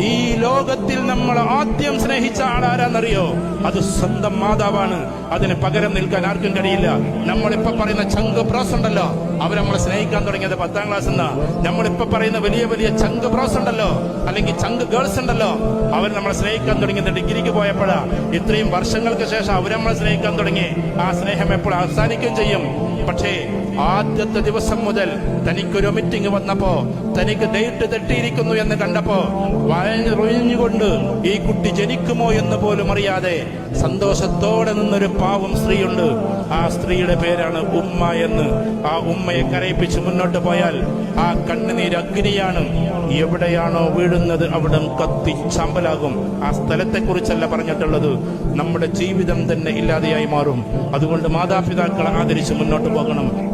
ഈ ലോകത്തിൽ നമ്മൾ ആദ്യം സ്നേഹിച്ച ആളാരാന്നറിയോ? അത് സ്വന്തം മാതാവാണ്. അതിന് പകരം നിൽക്കാൻ ആർക്കും കഴിയില്ല. നമ്മളിപ്പോ പറയുന്ന ചങ്ക് ബ്രോസ് ഉണ്ടല്ലോ, അവർ നമ്മളെ സ്നേഹിക്കാൻ തുടങ്ങിയത് 10ാം ക്ലാസ് എന്നാ. നമ്മളിപ്പോ പറയുന്ന വലിയ വലിയ ചങ്ക് ബ്രോസ് ഉണ്ടല്ലോ, അല്ലെങ്കിൽ ചങ്ക് ഗേൾസ് ഉണ്ടല്ലോ, അവർ നമ്മളെ സ്നേഹിക്കാൻ തുടങ്ങിയത് ഡിഗ്രിക്ക് പോയപ്പോഴാ. ഇത്രയും വർഷങ്ങൾക്ക് ശേഷം അവർ നമ്മളെ സ്നേഹിക്കാൻ തുടങ്ങി. ആ സ്നേഹം എപ്പോൾ അവസാനിക്കുകയും ചെയ്യും. പക്ഷേ ആദ്യത്തെ ദിവസം മുതൽ തനിക്കൊരു മീറ്റിംഗ് വന്നപ്പോ, തനിക്ക് ഡേറ്റ് തെറ്റിയിരിക്കുന്നു എന്ന് കണ്ടപ്പോ വഴഞ്ഞുകൊണ്ട് ഈ കുട്ടി ജനിക്കുമോ എന്ന് പോലും അറിയാതെ സന്തോഷത്തോടെ നിന്നൊരു പാവം സ്ത്രീയുണ്ട്. ആ സ്ത്രീയുടെ പേരാണ് ഉമ്മ എന്ന്. ആ ഉമ്മയെ കരയിപ്പിച്ച് മുന്നോട്ട് പോയാൽ ആ കണ്ണുനീര് അഗ്നിയാണ്. എവിടെയാണോ വീഴുന്നത് അവിടെ കത്തിച്ചാമ്പലാകും. ആ സ്ഥലത്തെ കുറിച്ചല്ല പറഞ്ഞിട്ടുള്ളത്, നമ്മുടെ ജീവിതം തന്നെ ഇല്ലാതെയായി മാറും. അതുകൊണ്ട് മാതാപിതാക്കളെ ആദരിച്ച് മുന്നോട്ട് പോകണം.